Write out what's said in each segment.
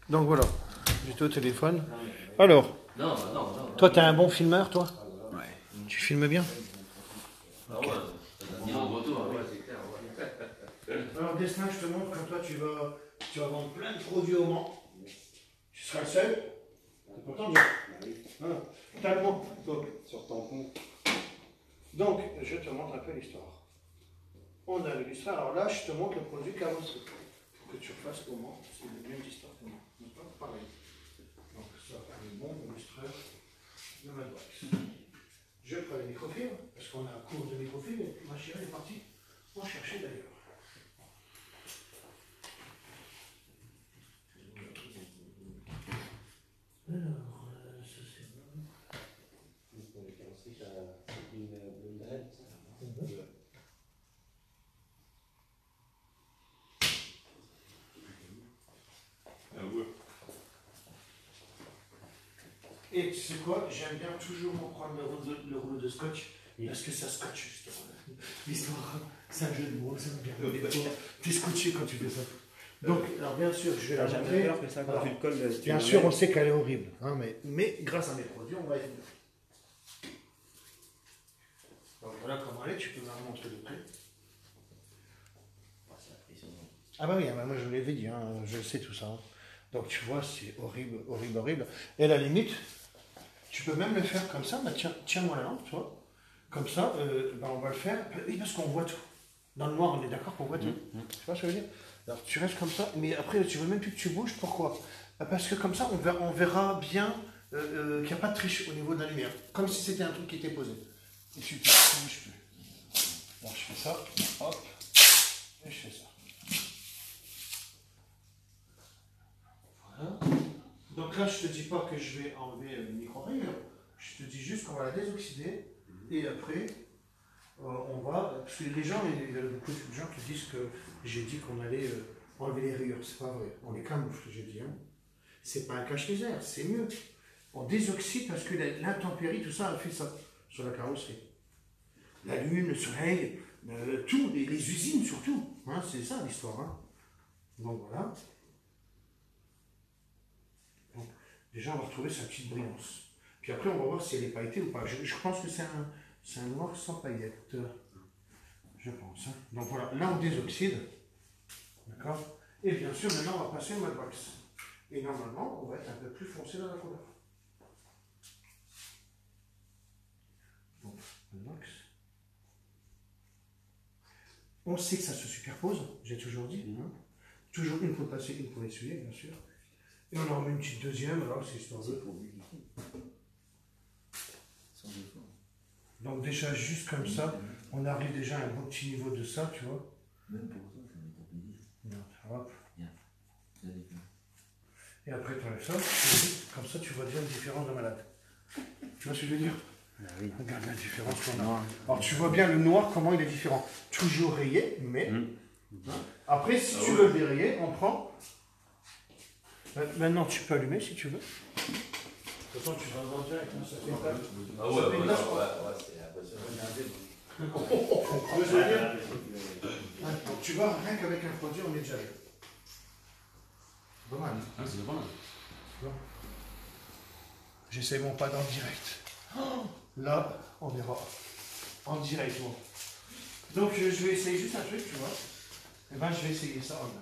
Donc voilà, j'étais au téléphone. Alors, toi t'es un bon filmeur, toi? Ouais. Tu filmes bien? Ok. Alors Destin, je te montre quand toi tu vas vendre plein de produits au Mans. Tu seras le seul. T'es content de voilà. T'as le mot. Sur tampon. Donc, je te montre un peu l'histoire. On a l'histoire. Alors là, je te montre le produit carrosserie. Que tu refasses au Mans. C'est la même histoire que moi. Pareil. Donc ça, un bon lustreur de Madbox. Je prends les microfilms, parce qu'on a un cours de microfilms, et puis ma chérie est partie en chercher d'ailleurs. Alors, ça c'est bon. Pour les carrosseries, t'as une blonde dread, ça. Et tu sais quoi, j'aime bien toujours prendre le rouleau de scotch, parce que ça scotche justement. L'histoire, c'est un jeu de mots, ça me bien. Tu es scotché quand tu fais ça. Donc, alors bien sûr, je vais la montrer. peur que ça, quand tu le colles, Bien sûr, on sait qu'elle est horrible, hein, mais grâce à mes produits, on va y venir. Donc voilà comment elle est, tu peux me la montrer de près. Ah bah oui, moi je vous l'avais dit, hein, je sais tout ça. Hein. Donc tu vois, c'est horrible, horrible, horrible. Et à la limite, tu peux même le faire comme ça, bah tiens-moi la lampe, tu vois. Comme ça, bah on va le faire, oui, parce qu'on voit tout. Dans le noir, on est d'accord qu'on voit tout. Tu vois ce que je veux dire? Alors tu restes comme ça, mais après tu veux même plus que tu bouges, pourquoi? Parce que comme ça, on verra bien qu'il n'y a pas de triche au niveau de la lumière. Comme si c'était un truc qui était posé. Et tu ne bouges plus. Alors je fais ça, hop, et je fais ça. Voilà. Donc là, je ne te dis pas que je vais enlever le micro-rayure. Je te dis juste qu'on va la désoxyder. Et après, on va... Parce que les gens, il y a beaucoup de gens qui disent que j'ai dit qu'on allait enlever les rayures. C'est pas vrai. On les camoufle, j'ai dit. Hein. C'est pas un cache-laser, c'est mieux. On désoxyde parce que l'intempérie, tout ça, a fait ça sur la carrosserie. La lune, le soleil, tout, les usines surtout. Hein, c'est ça l'histoire. Hein. Donc voilà. Donc, déjà, on va retrouver sa petite brillance. Puis après, on va voir si elle est pailletée ou pas. Je pense que c'est un noir sans paillettes. Je pense. Hein. Donc voilà, là, on désoxyde. D'accord? Et bien sûr, maintenant, on va passer au Madbox. Et normalement, on va être un peu plus foncé dans la couleur. Donc, Madbox. On sait que ça se superpose, j'ai toujours dit. Hein. Toujours une pour passer, une pour essuyer, bien sûr. Et on en met une petite deuxième, alors c'est histoire de... Donc déjà, juste comme ça, on arrive déjà à un bon petit niveau de ça, tu vois. Même pour ça, ça n'est pas plaisir. Hop. Et après, tu enlèves ça, comme ça, tu vois bien la différence de malade. Tu vois ce que je veux dire? Oui. Regarde la différence qu'on a. Alors tu vois bien le noir, comment il est différent. Toujours rayé, mais... Après, si tu veux le dérayer, on prend... Maintenant, tu peux allumer si tu veux. De toute façon, tu vas le voir direct, hein, ça fait pas. Ah ouais, c'est impressionnant. Tu vois, rien qu'avec un produit, on est déjà là. Pas mal. Ah, c'est pas mal. J'essaie mon pas dans le direct. Oh, là, on verra. En direct, moi. Donc, je vais essayer juste un truc, tu vois. Et ben, je vais essayer ça en même.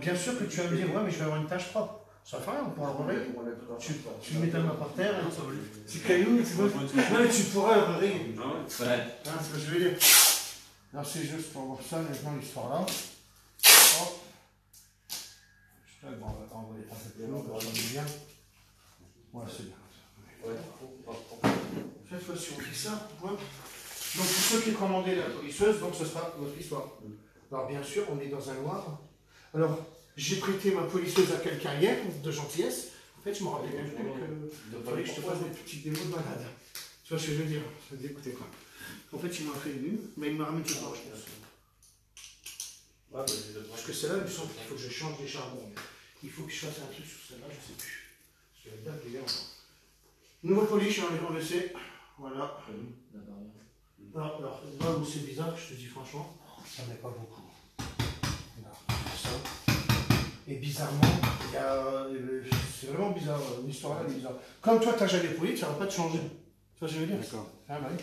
Bien sûr que tu vas me dire, ouais, mais je vais avoir une tâche propre. Ça fait rien, on pourra le relayer. Tu mets ta main par terre, tu cailloux, tu vois. Non, mais tu pourras le relayer. Ouais. C'est ce que je veux dire. Alors, c'est juste pour voir ça, maintenant, l'histoire là. Hop. Je sais pas, on va envoyer un peu plus long, on va bien. Ouais, c'est bien. Cette fois-ci, on fait ça. Hop. Donc, pour ceux qui commandaient la polisseuse, donc ce sera votre histoire. Alors, bien sûr, on est dans un noir. Alors, j'ai prêté ma polisseuse à quelqu'un hier, de gentillesse. En fait, je me rappelais bien plus que fallait que je te fasse des petites démos de malade. Tu vois ce que je veux dire? Je vais écouter quoi. En fait, il m'a fait une, mais il m'a ramené tout le temps, je pense. Parce que celle-là, il me semble qu'il faut que je change les charbons. Il faut que je fasse un truc sur celle-là, je ne sais plus. Parce que la date est là encore. Nouveau polish, on le sait. Voilà. Alors, là où c'est bizarre, je te dis franchement, ça n'est pas beaucoup. Ça. Et bizarrement, c'est vraiment bizarre, l'histoire là est bizarre. Comme toi, tu n'as jamais poli, ça ne va pas te changer. Ça, je veux dire. D'accord. Ah, bah oui.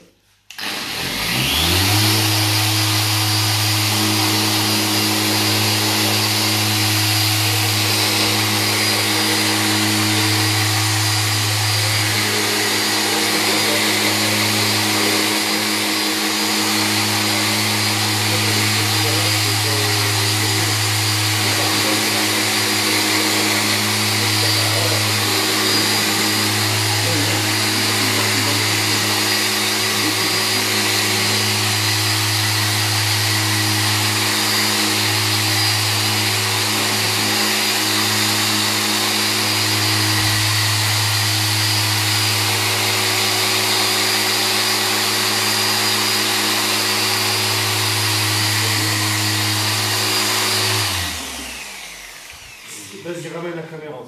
Vas-y, ramène la caméra.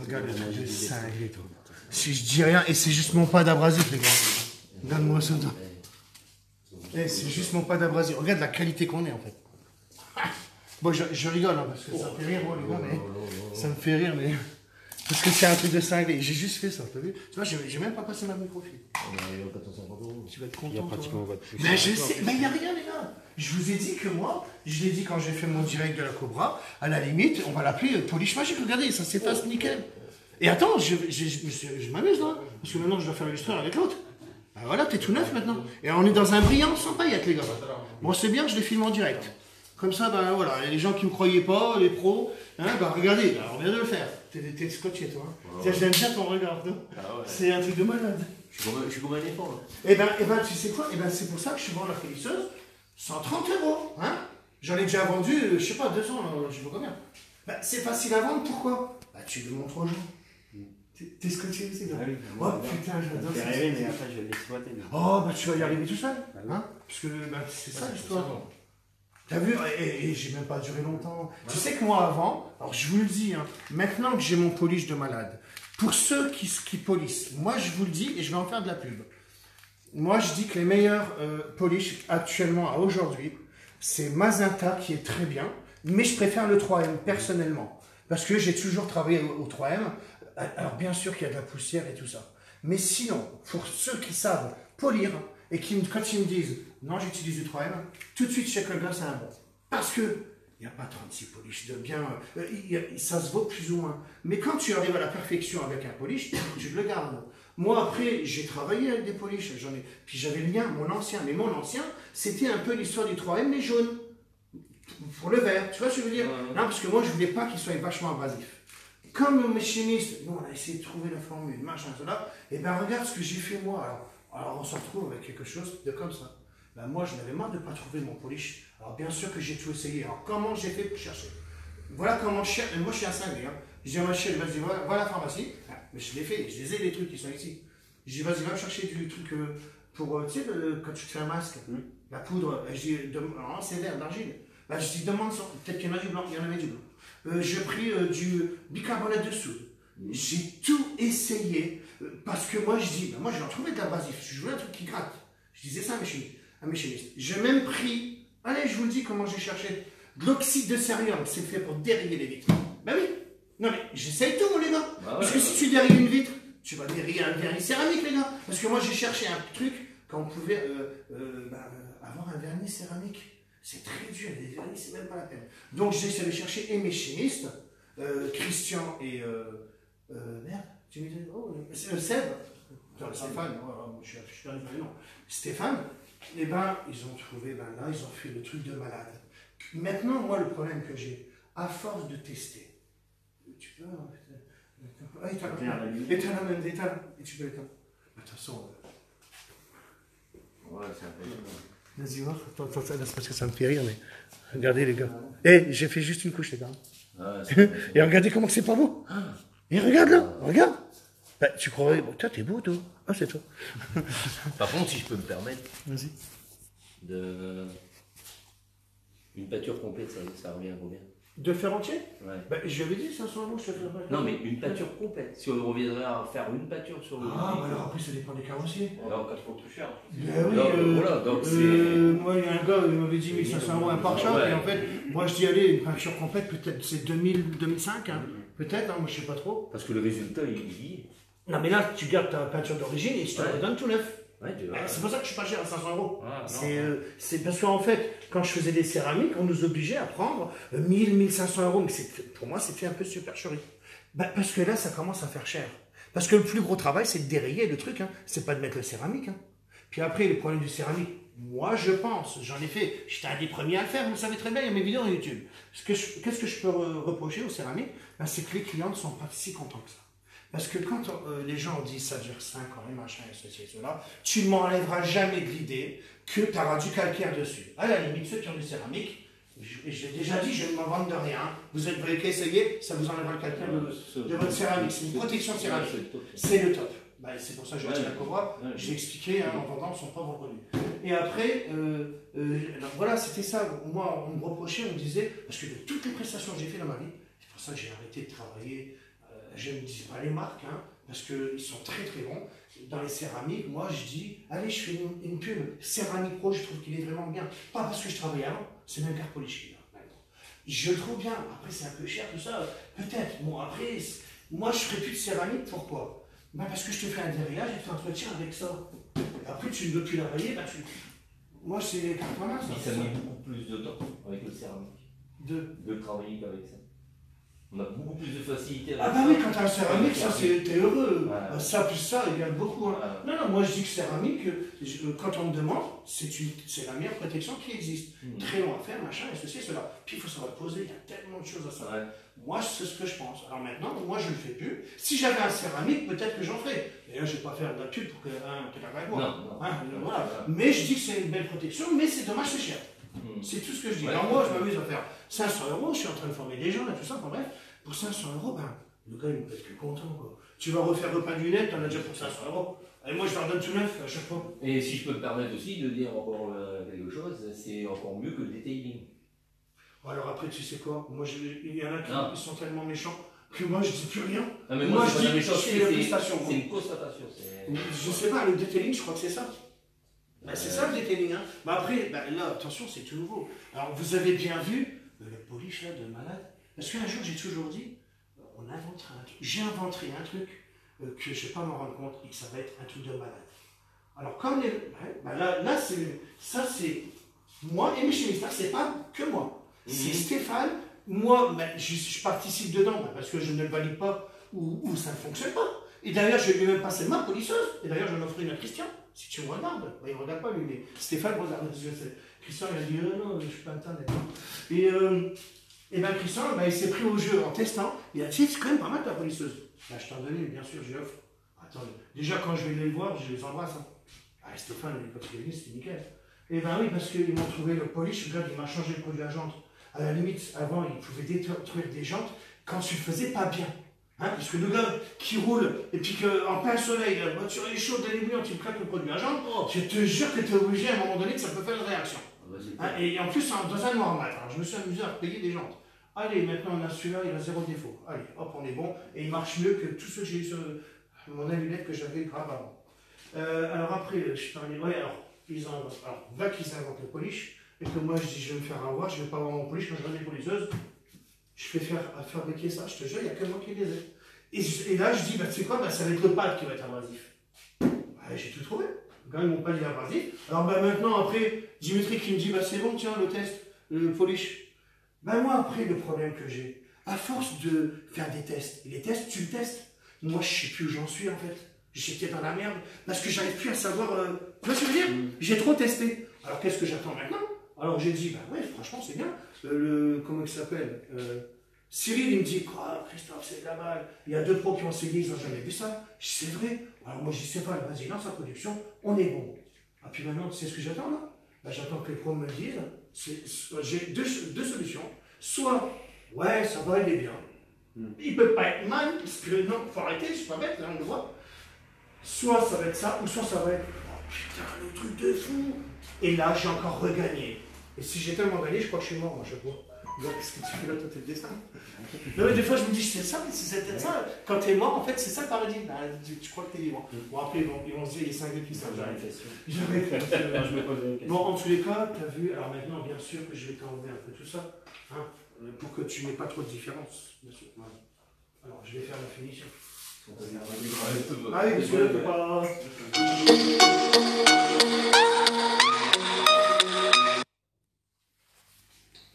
Regarde le truc de cinglé, toi. Si je dis rien, et c'est juste mon pas d'abrasif, les gars. Regarde-moi ça, toi. Eh, c'est juste mon pas d'abrasif. Regarde la qualité qu'on est, en fait. Bon, je rigole, hein, parce que ça me fait rire, moi, les gars, mais... Ça me fait rire, mais... Parce que c'est un truc de cinglé. J'ai juste fait ça, t'as vu? Tu vois, j'ai même pas passé ma microfibre. Tu vas être content, Il y a pratiquement pas de plus. Ben je sais, mais il n'y a rien, les gars. Je vous ai dit que moi, je l'ai dit quand j'ai fait mon direct de la Cobra, à la limite, on va l'appeler polish magique. Regardez, ça s'efface nickel. Et attends, je m'amuse là, parce que maintenant je dois faire l'histoire avec l'autre. Ben voilà, t'es tout neuf maintenant. Et on est dans un brillant sans paillettes, les gars. Bon, c'est bien que je les filme en direct. Comme ça, ben voilà, les gens qui ne me croyaient pas, les pros, hein, ben regardez, ben, on vient de le faire. T'es scotché, toi. Hein. Tiens, j'aime bien ton regard, non? C'est un truc de malade. Je suis comme un éléphant, là. Eh ben, tu sais quoi? Eh ben, c'est pour ça que je vends la félisseuse 130 €. Hein? J'en ai déjà vendu, je sais pas, 2 ans, là, je sais pas combien. Ben, c'est facile à vendre, pourquoi? Ben, tu le montres aux gens. T'es scotché aussi, là. Ah oui, oh putain, j'adore ça. ça. Rêvé, mais après je vais l'exploiter. Oh, ben tu vas y arriver tout seul. Hein? Parce que ben, c'est ça l'histoire. T'as vu? Et j'ai même pas duré longtemps. Tu sais que moi avant, alors je vous le dis, hein, maintenant que j'ai mon polish de malade, pour ceux qui polissent, moi je vous le dis et je vais en faire de la pub. Moi je dis que les meilleurs polish actuellement à aujourd'hui, c'est Magenta qui est très bien, mais je préfère le 3M personnellement. Parce que j'ai toujours travaillé au 3M. Alors bien sûr qu'il y a de la poussière et tout ça. Mais sinon, pour ceux qui savent polir, et qui, quand ils me disent non, j'utilise du 3M, tout de suite, chez quelqu'un, c'est un bon. Parce que il n'y a pas 36 polish de bien, ça se vaut plus ou moins. Mais quand tu arrives à la perfection avec un polish, tu le gardes. Moi, après, j'ai travaillé avec des polish, puis j'avais le mien, mon ancien. Mais mon ancien, c'était un peu l'histoire du 3M, mais jaune. Pour le vert, tu vois ce que je veux dire? Non, parce que moi, je ne voulais pas qu'il soit vachement abrasif. Comme mes chimistes, nous, on a essayé de trouver la formule, machin, cela, et bien regarde ce que j'ai fait moi. Alors on se retrouve avec quelque chose de comme ça. Ben moi, je n'avais marre de ne pas trouver mon polish. Alors bien sûr que j'ai tout essayé. Alors comment j'ai fait pour chercher? Voilà comment je cherche. Moi, je suis un cinglé. Hein. Je dis à ma chérie, vas-y, va à la pharmacie. Mais je l'ai fait, je les ai les trucs qui sont ici. Je dis, vas-y, va me chercher du truc pour, tu sais, quand tu te fais un masque, la poudre. Je dis, non, c'est vert, d'argile. Ben, je dis, demande, peut-être qu'il y en a du blanc, il y en avait du blanc. J'ai pris du bicarbonate de soude. J'ai tout essayé. Parce que moi, je dis, ben moi, je vais en trouver de l'abrasif. Je voulais un truc qui gratte. Je disais ça à mes chimistes. J'ai même pris, allez, je vous le dis comment j'ai cherché, de l'oxyde de cérium. C'est fait pour dérayer les vitres. Ben oui. Non, mais j'essaye tout, les gars. Bah ouais, parce que si tu dérayes une vitre, tu vas dérayer un vernis céramique, les gars. Parce que moi, j'ai cherché un truc quand on pouvait avoir un vernis céramique. C'est très dur. Les vernis, c'est même pas la peine. Donc, j'ai essayé de chercher et mes chimistes, Christian et. Merde. Tu me dis, oh, c'est Seb, Stéphane, je suis arrivé, non, Stéphane, et ben, ils ont trouvé, ben là, ils ont fait le truc de malade. Maintenant, moi, le problème que j'ai, à force de tester, tu peux, éteins la main, et tu peux éteindre. De toute façon, ouais, c'est un peu. Vas-y, voir, attends, c'est parce que ça me fait rire, mais regardez, les gars. Eh, j'ai fait juste une couche, les gars. Ah, et regardez comment c'est pas beau. Et regarde là, regarde. Bah, tu croirais, bon, toi t'es beau toi. Ah c'est toi. Par contre, si je peux me permettre, vas-y. une pâture complète, ça revient à combien? De fer entier? Ouais. Ben, je lui avais dit 500 euros, je te fais. Non, mais une peinture complète. Si on reviendrait à faire une peinture sur le. Ah, bah alors après, ça dépend des carrossiers. Alors, 4 fois plus cher. Ben oui, voilà, donc moi, il y a un gars, il m'avait dit 1500 euros un pare-choc, Ouais. et en fait, moi je dis, allez, une peinture complète, peut-être c'est 2000, 2005, hein. Peut-être, hein, moi je sais pas trop. Parce que le résultat, il y est. Non, mais là, tu gardes ta peinture d'origine et je te Ouais. redonne tout neuf. Ouais, tu vois. C'est pour ça que je suis pas cher à 500 euros. Ah, non. C'est parce qu'en fait, quand je faisais des céramiques, on nous obligeait à prendre 1000, 1500 euros. Mais pour moi, c'était un peu supercherie. Ben, parce que là, ça commence à faire cher. Parce que le plus gros travail, c'est de dérayer le truc. Hein. C'est pas de mettre le céramique. Hein. Puis après, le problème du céramique, moi, je pense, j'en ai fait. J'étais un des premiers à le faire, vous le savez très bien, il y a mes vidéos sur YouTube. Qu'est-ce que je peux reprocher au céramique? Ben, c'est que les clients ne sont pas si contents que ça. Parce que quand les gens disent ça dure 5 ans et machin et ceci et cela, tu ne m'enlèveras jamais de l'idée que tu auras du calcaire dessus. À la limite, ceux qui ont du céramique, j'ai déjà dit, je ne m'en vante de rien. Vous avez qu'à essayer, ça vous enlèvera le calcaire de votre céramique. C'est une protection céramique. C'est le top. Ben, c'est pour ça que j'ai acheté la Cobra. J'ai expliqué en vendant son propre produit. Et après, alors voilà, c'était ça. Moi, on me reprochait, on me disait, parce que de toutes les prestations que j'ai fait dans ma vie, c'est pour ça que j'ai arrêté de travailler. Je ne dis pas les marques, hein, parce qu'ils sont très très bons. Dans les céramiques, moi je dis, allez, je fais une pub. Céramique Pro, je trouve qu'il est vraiment bien. Pas parce que je travaillais avant, c'est même Carpolish qui est là maintenant. Je le trouve bien. Après, c'est un peu cher tout ça, peut-être. Bon, après, moi je ne ferai plus de céramique, pourquoi? Ben, parce que je te fais un déraillage et tu t'entretiens avec ça. Et après, tu ne veux plus la rayer, ben, moi c'est cartonnage. Ça met beaucoup plus de temps avec le céramique. De travailler qu'avec ça. On a beaucoup plus de facilité avec Ah bah ça. oui, quand tu as un céramique, ça t'es heureux. Ouais. Ça plus ça, il y a beaucoup. Hein. Ouais. Non, moi je dis que céramique, quand on me demande, c'est la meilleure protection qui existe. Très long à faire, machin, et ceci, cela. Puis il faut savoir poser, il y a tellement de choses à savoir. Ouais. Moi, c'est ce que je pense. Alors maintenant, moi je ne le fais plus. Si j'avais un céramique, peut-être que j'en ferais. Et là, je ne vais pas faire de la pub pour que tu avec moi. Non. Hein, voilà. Mais je dis que c'est une belle protection, mais c'est dommage, c'est cher. C'est tout ce que je dis. Ouais. Alors moi, je m'amuse à faire 500 euros, je suis en train de former des gens, là, tout ça, enfin bref. Pour 500 euros, ben, le gars, il peut être plus content, quoi. Tu vas refaire repeindre du net, t'en as déjà pour 500 euros. Et moi, je leur donne tout neuf à chaque fois. Et si je peux me permettre aussi de dire encore quelque chose, c'est encore mieux que le detailing. Alors après, tu sais quoi? Moi, il y en a qui sont tellement méchants que moi, je dis plus rien. Ah, mais moi, je dis, dis, je fais la prestation. C'est une constatation. Je sais pas, le detailing, je crois que c'est ça. Ben, c'est ça le detailing, hein. Mais après, ben, là, attention, c'est tout nouveau. Alors, vous avez bien vu le polish là de malade. Parce qu'un jour, j'ai toujours dit, on inventera un truc. J'inventerai un truc que je ne vais pas m'en rendre compte et que ça va être un truc de malade. Alors, comme les. Ben là c'est moi et mes chimistes. Là, c'est pas que moi. C'est Stéphane. Moi, ben, je participe dedans ben, parce que je ne le valide pas ou ça ne fonctionne pas. Et d'ailleurs, je lui ai même passé ma polisseuse. Et d'ailleurs, je l'ai offert une à Christian. Si tu me regardes, ben, il ne regarde pas lui, mais Stéphane regarde. Christian, il a dit non, je ne suis pas internet. Et bien Christian, ben, il s'est pris au jeu en testant. Il a dit c'est quand même pas mal ta polisseuse. Ben, je t'en donne une, bien sûr, j'y offre. Attends, déjà quand je vais les voir, je les embrasse. Hein. Ah, Stéphane, quand il est venu, c'était nickel. Et ben oui, parce qu'ils m'ont trouvé le polish, le gars, il m'a changé le produit à jante. À la limite, avant, il pouvait détruire des jantes quand tu le faisais pas bien. Hein, parce que le gars qui roule, et puis qu'en plein soleil, la voiture est chaude, elle est bouillante, tu craques le produit à jante, je te jure que tu es obligé à un moment donné que ça peut faire une réaction. Hein, et en plus, dans un noir mat. Alors, je me suis amusé à payer des jantes. Allez, maintenant on a celui-là, il a 0 défaut. Allez, hop, on est bon. Et il marche mieux que tous ceux que j'ai eu sur mon allumette que j'avais grave avant. Alors après, je parlais, ouais, alors, va qu'ils inventent le polish, et que moi je dis, je vais me faire avoir, je ne vais pas avoir mon polish quand je donne les polisseuses. Je fais fabriquer ça, je te jure, il n'y a que moi qui les ai. Et là, je dis, bah, tu sais quoi, bah, ça va être le pad qui va être abrasif. Bah, j'ai tout trouvé. Quand même, mon pad il est abrasif. Alors bah, maintenant, après, Dimitri qui me dit, bah, c'est bon, tiens, le test, le polish. Ben moi, après, le problème que j'ai, à force de faire des tests, et les tests, tu le testes. Moi, je ne sais plus où j'en suis, en fait. J'étais dans la merde, parce que j'arrive plus à savoir... Tu vois ce que je veux dire? J'ai trop testé. Alors, qu'est-ce que j'attends maintenant? Alors, j'ai dit, ben ouais, franchement, c'est bien. Comment il s'appelle Cyril, il me dit, oh, Christophe, c'est de la balle. Il y a 2 pros qui ont essayé, ils n'ont jamais vu ça. Je dis, c'est vrai. Alors, moi, je dis, c'est pas, vas-y, lance la production, on est bon. Ah, puis maintenant, tu sais ce que j'attends, là? Ben, j'attends que les pros me le disent. J'ai deux solutions. Soit, ouais, ça va, il est bien. Il ne peut pas être mal, parce que non, il faut arrêter, je suis pas bête, là, on le voit. Soit ça va être ça, ou soit ça va être, oh putain, le truc de fou. Et là, j'ai encore regagné. Et si j'ai tellement gagné, je crois que je suis mort, moi, je crois. Qu'est-ce que tu fais là, toi, t'es le destin. Non, mais des fois, je me dis, c'est ça, c'est peut-être ça. Quand t'es mort, en fait, c'est ça le paradis. Bah, tu crois que t'es libre. Bon, après, ils vont se dire, il est cinglé, puis ça. Bon, en tous les cas, t'as vu. Alors maintenant, bien sûr que je vais t'enlever un peu tout ça. Hein, pour que tu n'aies pas trop de différence. Bien sûr. Voilà. Alors, je vais faire la finition. Ah oui, parce que là, t'es pas.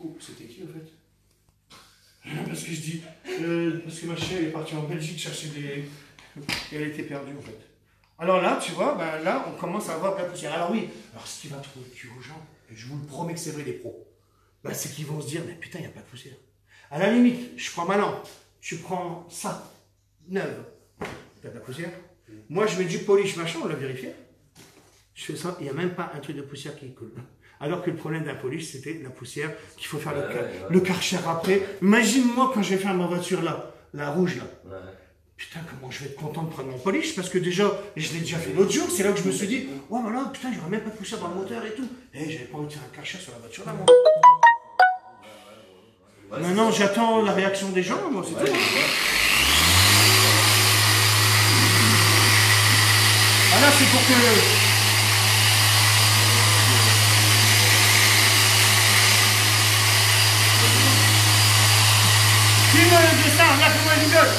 Oh, c'était qui en fait? Parce que je dis. Parce que ma chérie elle est partie en Belgique chercher des. Et elle était perdue en fait. Alors là, tu vois, ben là, on commence à avoir de la poussière. Alors oui, alors ce qui va trop tuer aux gens, et je vous le promets que c'est vrai les pros, ben, c'est qu'ils vont se dire, mais putain, il n'y a pas de poussière. À la limite, je prends ma lampe, tu prends ça, neuve, il y a de la poussière. Moi, je mets du polish, machin, on l'a vérifié. Je fais ça, il n'y a même pas un truc de poussière qui coule. Alors que le problème d'un polish, c'était la poussière, qu'il faut faire le karcher après. Imagine-moi quand je vais faire ma voiture là, la rouge là. Putain, comment je vais être content de prendre mon polish, parce que déjà, je l'ai déjà fait l'autre jour, c'est là que je me suis dit, ouais, voilà, putain, il n'y aura même pas de poussière dans le moteur et tout. Et j'avais pas envie de faire un karcher sur la voiture là, moi. Maintenant, j'attends la réaction des gens, moi, c'est tout. Ah là, c'est pour que... Filme le dessin, regarde comment il gueule.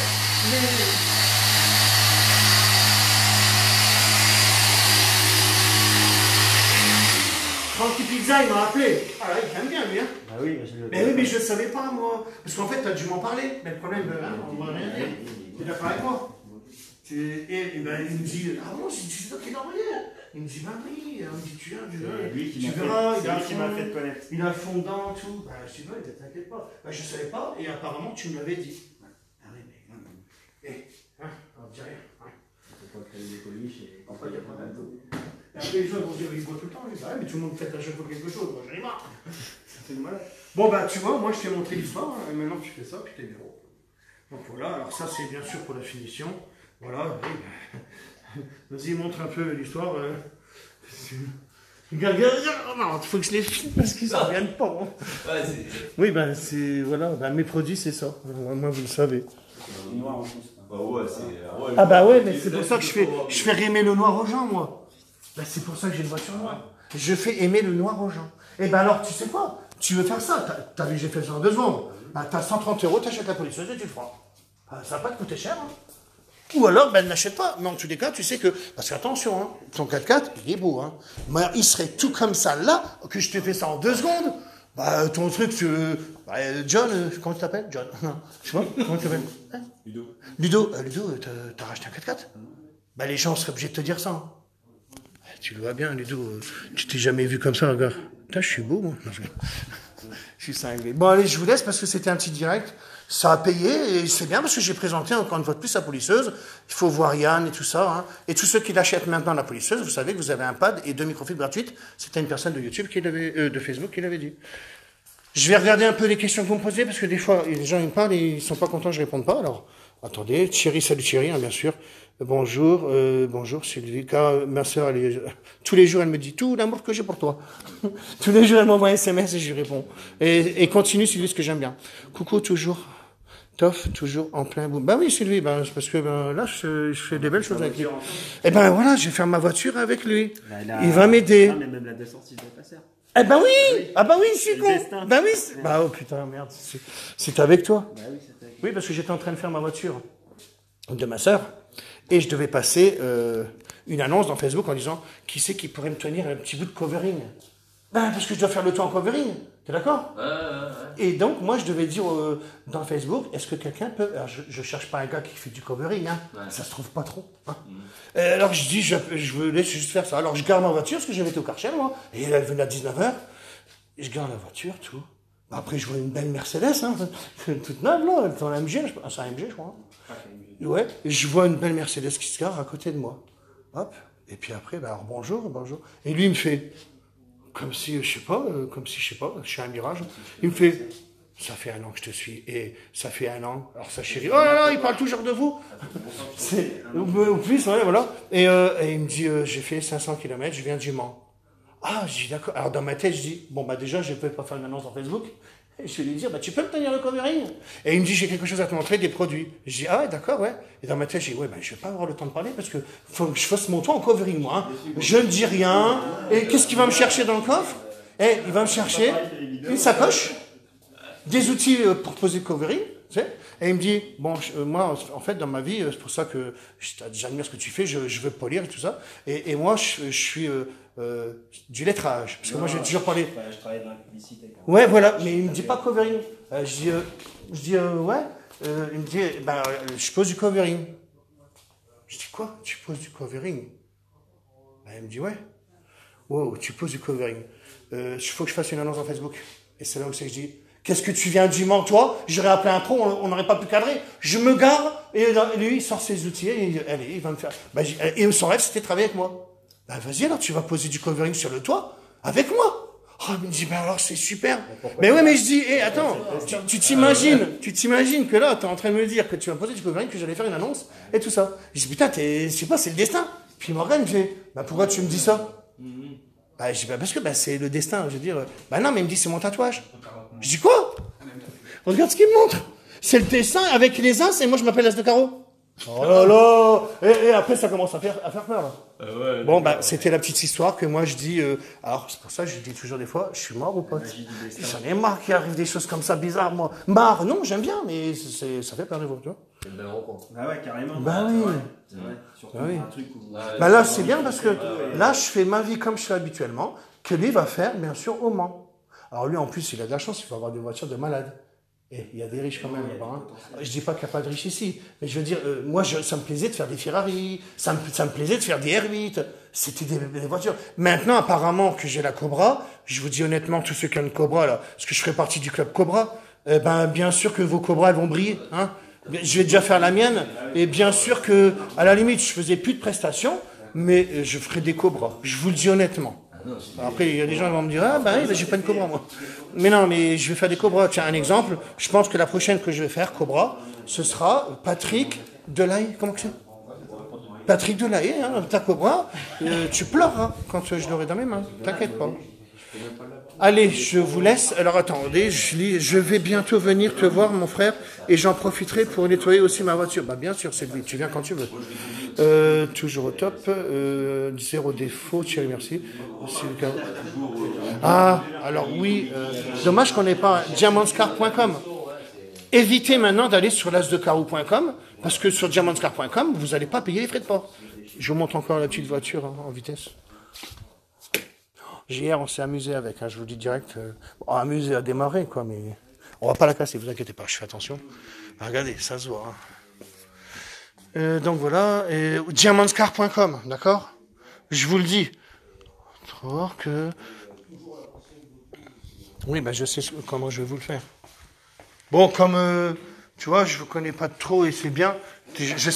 Francky Pizza, il m'a appelé. Ah là, il aime bien, lui, hein. Ah oui, je le... Mais oui, mais je ne savais pas, moi. Parce qu'en fait, tu as dû m'en parler. Mais le problème, hein, on ne va rien dire. Tu es d'accord avec moi? Et ben, il me dit, ah bon, c'est toi qui l'as envoyé. Il me dit, bah oui. Il me dit, tu verras, qui m'a fait connaître. Il a fondant, tout. Bah, je dis, bah, t'inquiète pas. Bah, je ne savais pas, et apparemment, tu me l'avais dit. Ah oui, mais. Hein, on ne dit rien. Faut pas créer des poliches et parfois il y a pas d'alcool. Et après, les gens vont dire, il boit tout le temps. Ah, mais tout le monde fait à chaque fois quelque chose. Moi, j'en ai marre. Ça fait mal. Bon, bah, tu vois, moi, je t'ai montré l'histoire. Hein, et maintenant, tu fais ça, puis t'es bien. Donc voilà, alors ça, c'est bien sûr pour la finition. Voilà. Vas-y, montre un peu l'histoire. Regarde, non, il faut que je les filme parce qu'ils ne reviennent pas. Hein. Oui, ben, c'est. Voilà, ben, mes produits, c'est ça. Moi, vous le savez. Noir en plus. Bah ouais, c'est. Ah bah ouais, mais c'est pour ça que je fais aimer le noir aux gens, moi. Bah c'est pour ça que j'ai une voiture noire. Je fais aimer le noir aux gens. Et ben alors, tu sais quoi? Tu veux faire ça? T'as vu, j'ai fait ça en 2 secondes. Bah t'as 130 €, t'achètes la polisseuse et tu le feras. Ça va pas te coûter cher, hein. Ou alors, ben n'achète pas. Mais en tous les cas, tu sais que... Parce qu'attention, hein, ton 4x4, il est beau, hein. Mais il serait tout comme ça, là, que je te fais ça en 2 secondes. Bah, ton truc, bah, John, comment tu t'appelles? John. Non, je sais pas, comment tu t'appelles? Hein? Ludo, t'as racheté un 4x4? Bah, les gens seraient obligés de te dire ça. Hein. Tu le vois bien, Ludo, tu t'es jamais vu comme ça, regarde. Putain, je suis beau, moi. Je suis cinglé. Bon, allez, je vous laisse parce que c'était un petit direct. Ça a payé et c'est bien parce que j'ai présenté encore une fois de plus la polisseuse. Il faut voir Yann et tout ça. Hein. Et tous ceux qui l'achètent maintenant la polisseuse, vous savez que vous avez un pad et 2 microfibres gratuites. C'était une personne de YouTube de Facebook qui l'avait dit. Je vais regarder un peu les questions que vous me posez parce que des fois les gens ils me parlent et ils sont pas contents que je réponde pas. Alors attendez, Thierry, salut Thierry, hein, bien sûr. Bonjour, bonjour Sylvie. Ma soeur, tous les jours elle me dit tout l'amour que j'ai pour toi. Tous les jours elle m'envoie un SMS et je lui réponds. Et continue Sylvie, ce que j'aime bien. Coucou toujours. Toff, toujours en plein boom. Ben oui, Sylvie, ben, c'est parce que ben, là, je fais des belles choses avec lui. Et ben voilà, je vais faire ma voiture avec lui. Il va m'aider. Non, mais même la descente, il doit passer. Eh ben oui. Ah ben oui, je suis con. Ben oui. Bah oh putain, merde. C'est avec toi. Bah oui, c'est avec. Oui, parce que j'étais en train de faire ma voiture de ma sœur. Et je devais passer une annonce dans Facebook en disant qui c'est qui pourrait me tenir un petit bout de covering. Ben, parce que je dois faire le tour en covering. T'es d'accord? Et donc, moi, je devais dire dans Facebook, est-ce que quelqu'un peut... Alors, je cherche pas un gars qui fait du covering, hein. Ça se trouve pas trop. Hein. Alors, je dis, je veux laisser juste faire ça. Alors, je garde ma voiture, parce que j'avais été au Karcher, moi. Et elle venait à 19h. Et je garde la voiture, tout. Ben, après, je vois une belle Mercedes, hein, toute neuve, là. Elle est en AMG, c'est un AMG, je crois. Ouais. Et je vois une belle Mercedes qui se gare à côté de moi. Hop. Et puis après, ben, alors, bonjour. Et lui, il me fait... Comme si, je sais pas, je suis un mirage. Il me fait, ça fait 1 an que je te suis, et ça fait 1 an. Alors sa chérie, oh là là, il parle toujours de vous. Au plus, ouais, voilà. Et il me dit, j'ai fait 500 km, je viens du Mans. Ah, je dis d'accord. Alors dans ma tête, je dis, bon bah déjà, je ne peux pas faire une annonce dans Facebook. Et je vais lui dire, bah, tu peux me tenir le covering? Et il me dit, j'ai quelque chose à te montrer, des produits. Je dis, ah ouais, d'accord, ouais. Et dans ma tête, je dis, ouais, ben, je vais pas avoir le temps de parler parce que faut que je fasse mon toit en covering, moi. Hein. Je ne dis rien. Et qu'est-ce qu'il va me chercher dans le coffre? Et il va me chercher une sacoche, des outils pour poser le covering. Tu sais, et il me dit, bon, moi, en fait, dans ma vie, c'est pour ça que j'admire ce que tu fais, je veux polir et tout ça. Et moi, je suis du lettrage. Parce que moi, j'ai toujours parlé. Je travaille dans la publicité. Ouais, voilà, mais il me dit pas covering. Je dis ouais. Il me dit, je pose du covering. Je dis, quoi? Tu poses du covering? Il me dit, ouais. Wow, tu poses du covering. Il faut que je fasse une annonce en Facebook. Et c'est là où c'est que je dis, qu'est-ce que tu viens du Mans, toi? J'aurais appelé un pro, on n'aurait pas pu cadrer. Je me gare, et lui, il sort ses outils, et allez, il va me faire. Et son rêve, c'était de travailler avec moi. Vas-y, alors, tu vas poser du covering sur le toit, avec moi. Oh, il me dit, alors, c'est super. Mais ouais, mais je dis, attends, tu t'imagines que là, t'es en train de me dire que tu vas poser du covering, que j'allais faire une annonce, et tout ça. Je dis, putain, je sais pas, c'est le destin. Puis Morgan me fait, pourquoi tu me dis ça? Je dis, parce que c'est le destin, je veux dire. Non, mais il me dit, c'est mon tatouage. Je dis, quoi? Regarde ce qu'il me montre. C'est le dessin avec les as, et moi, je m'appelle As de carreau. Oh là là! Et après, ça commence à faire peur, là. Ouais, bon, c'était la petite histoire que moi, je dis, alors, c'est pour ça que je dis toujours des fois, je suis mort ou pas? J'en ai marre qu'il arrive des choses comme ça bizarres, moi. Marre, non, j'aime bien, mais ça fait peur de vous, tu vois. C'est une belle rencontre. Ah ouais, carrément. Oui. C'est vrai. Surtout oui. un truc où... là, c'est bien parce que là, je fais ma vie comme je fais habituellement, que lui va faire, bien sûr, au Mans. Alors lui, en plus, il a de la chance, il faut avoir des voitures de malade. Et il y a des riches quand même là-bas. Hein. Je dis pas qu'il n'y a pas de riches ici, mais je veux dire, moi, ça me plaisait de faire des Ferrari, ça me plaisait de faire des R8, c'était des voitures. Maintenant, apparemment, que j'ai la Cobra, je vous dis honnêtement, tous ceux qui ont une Cobra, là, parce que je ferai partie du club Cobra, bien sûr que vos Cobras, elles vont briller. Hein. Je vais déjà faire la mienne, et bien sûr que, à la limite, je faisais plus de prestations, mais je ferai des Cobras. Je vous le dis honnêtement. Après, il y a des gens qui vont me dire, j'ai pas une Cobra, moi. Mais non, mais je vais faire des Cobras. Tiens, un exemple. Je pense que la prochaine que je vais faire, Cobra, ce sera Patrick Delahaye. Comment que c'est? Patrick Delahaye, hein, ta Cobra, tu pleuras quand je l'aurai dans mes mains. T'inquiète pas. Allez, je vous laisse. Alors attendez, je vais bientôt venir te voir, mon frère, et j'en profiterai pour nettoyer aussi ma voiture. Bien sûr, c'est lui. Tu viens quand tu veux. Toujours au top. Zéro défaut, Thierry, merci. Alors oui. Dommage qu'on n'ait pas diamantscar.com. Évitez maintenant d'aller sur lasdecarreau.com, parce que sur diamantscar.com, vous n'allez pas payer les frais de port. Je vous montre encore la petite voiture en vitesse. Hier, on s'est amusé avec, je vous dis direct, amusé à démarrer, quoi, mais on va pas la casser, vous inquiétez pas, je fais attention. Regardez, ça se voit. Hein. Donc voilà, diamantscar.com, d'accord? Je vous le dis. Oui, je sais comment je vais vous le faire. Bon, comme, tu vois, je vous connais pas trop et c'est bien.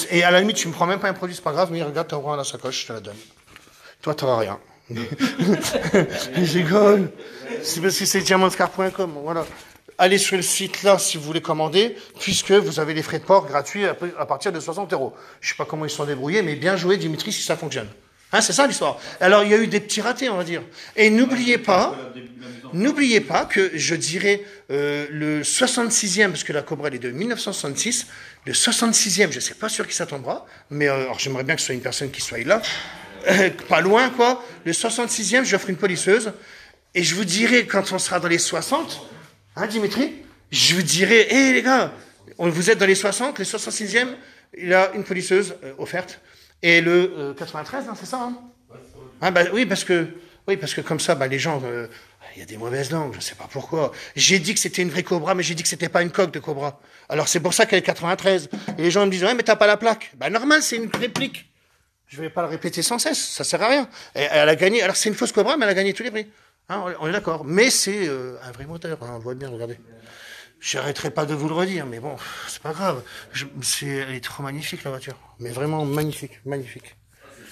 Et à la limite, tu me prends même pas un produit, c'est pas grave, mais regarde, t'as dans la sacoche, je te la donne. Toi, t'auras rien. Je rigole. C'est parce que c'est diamantscar.com. Voilà. Allez sur le site là si vous voulez commander, puisque vous avez les frais de port gratuits à partir de 60 €. Je sais pas comment ils sont débrouillés, mais bien joué Dimitri si ça fonctionne. Hein, c'est ça l'histoire. Alors il y a eu des petits ratés, on va dire. Et n'oubliez pas que je dirais le 66e, parce que la Cobra elle est de 1966, le 66e, je sais pas sûr qui ça tombera, mais alors j'aimerais bien que ce soit une personne qui soit là. Pas loin, quoi. Le 66e, j'offre une polisseuse. Et je vous dirai, quand on sera dans les 60, hein, Dimitri? Je vous dirai, les gars, vous êtes dans les 60, le 66e, il a une polisseuse offerte. Et le 93, c'est ça, hein? Oui, parce que comme ça, les gens, il y a des mauvaises langues, je sais pas pourquoi. J'ai dit que c'était une vraie Cobra, mais j'ai dit que c'était pas une coque de Cobra. Alors c'est pour ça qu'elle est 93. Et les gens me disent, ouais, mais t'as pas la plaque. Normal, c'est une réplique. Je vais pas le répéter sans cesse, ça sert à rien. Et elle a gagné, alors c'est une fausse Cobra, mais elle a gagné tous les prix. Hein, on est d'accord. Mais c'est un vrai moteur, hein, on voit bien, regardez. J'arrêterai pas de vous le redire, mais bon, c'est pas grave. Elle est trop magnifique, la voiture. Mais vraiment magnifique, magnifique.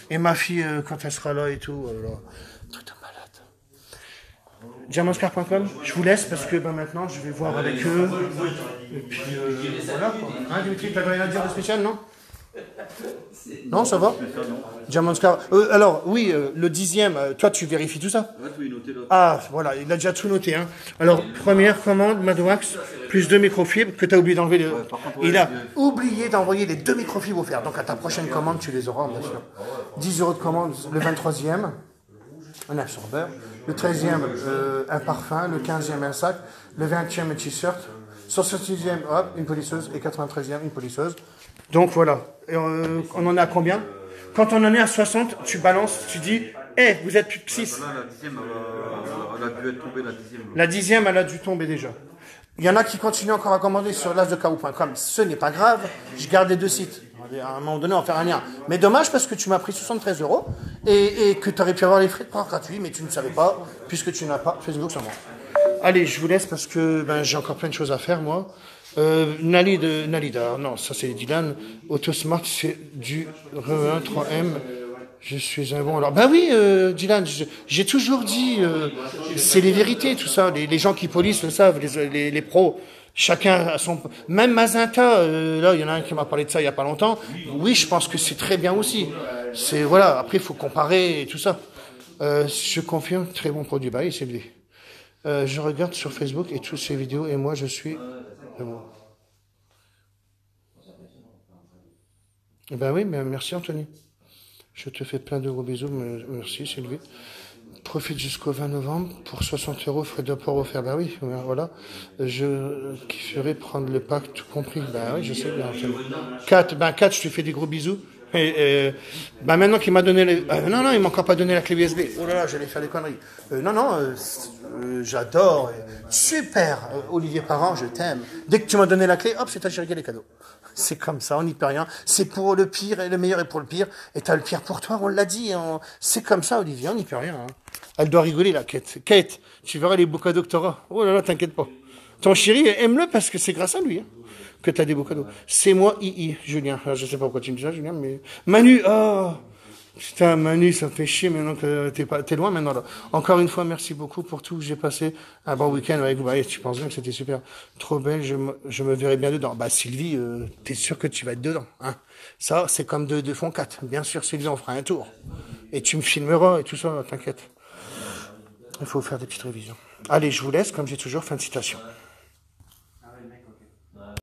Et ma fille, quand elle sera là et tout, truc de malade. Diamantscar.com, je vous laisse parce que maintenant, je vais voir avec eux. Et puis, voilà, quoi. Hein, Dimitri, t'as rien à dire de spécial, non? Non, ça va? Diamond Scar. Alors, oui, le 10e, toi, tu vérifies tout ça? Ouais, tout est noté là. Ah, voilà, il a déjà tout noté. Hein. Alors, première commande, Madwax, plus 2 microfibres, que tu as oublié d'enlever. Par contre, il a oublié d'envoyer les 2 microfibres offertes. Donc, à ta prochaine commande, tu les auras, bien sûr. 10 € de commande, le 23e, un absorbeur. Le 13e, un parfum. Le 15e, un sac. Le 20e, un t-shirt. 66e, hop, une polisseuse. Et 93e, une polisseuse. Donc, voilà. Et, on en est à combien? Quand on en est à 60, tu balances, tu dis, hé, vous êtes plus que 6. Là, la 10e, elle a dû être tombée, la 10e. La 10e, elle a dû tomber déjà. Il y en a qui continuent encore à commander sur l'asdecao.com. Ce n'est pas grave, je garde les 2 sites. À un moment donné, on va faire un lien. Mais dommage parce que tu m'as pris 73 € et que tu aurais pu avoir les frais de port gratuits, mais tu ne savais pas, puisque tu n'as pas Facebook sur moi. Allez, je vous laisse parce que j'ai encore plein de choses à faire, moi. Nalida, non, ça c'est Dylan. Autosmart, c'est du RE1 3M. Je suis un bon. Alors, oui, Dylan, j'ai toujours dit, c'est les vérités, tout ça. Les gens qui polissent le savent, les pros. Chacun a son. Même Magenta, là, il y en a un qui m'a parlé de ça il y a pas longtemps. Oui, je pense que c'est très bien aussi. C'est voilà. Après, il faut comparer et tout ça. Je confirme, très bon produit. Bah oui, c'est lui. Je regarde sur Facebook et toutes ces vidéos et moi, je suis. Ben oui, mais merci Anthony. Je te fais plein de gros bisous. Merci Sylvie. Profite jusqu'au 20 novembre pour 60 € frais de port offerts. Ben oui, voilà. Je kifferais prendre le pack tout compris. Ben oui, je sais bien. 4, je te fais des gros bisous. Maintenant qu'il m'a donné non, il m'a encore pas donné la clé USB. Oh là là, j'allais faire des conneries. J'adore. Super, Olivier Parent, je t'aime. Dès que tu m'as donné la clé, hop, c'est ta chérie les cadeaux. C'est comme ça, on n'y peut rien. C'est pour le pire et le meilleur est pour le pire. Et t'as le pire pour toi, on l'a dit. C'est comme ça, Olivier, on n'y peut rien. Hein. Elle doit rigoler, la Kate. Kate, tu verras les beaux cadeaux que t'auras. Oh là là, t'inquiète pas. Ton chéri, aime-le parce que c'est grâce à lui. Hein. Que tu as des beaux cadeaux. C'est moi, Julien. Alors, je sais pas pourquoi tu me dis ça, Julien, mais... Manu, putain, Manu, ça me fait chier maintenant que t'es loin maintenant, là. Encore une fois, merci beaucoup pour tout. J'ai passé un bon week-end avec vous. Bah, tu penses bien que c'était super. Trop belle, je me verrai bien dedans. Bah, Sylvie, t'es sûr que tu vas être dedans, hein. Ça, c'est comme de fond 4. Bien sûr, Sylvie, on fera un tour. Et tu me filmeras et tout ça, t'inquiète. Il faut faire des petites révisions. Allez, je vous laisse, comme j'ai toujours, fin de citation.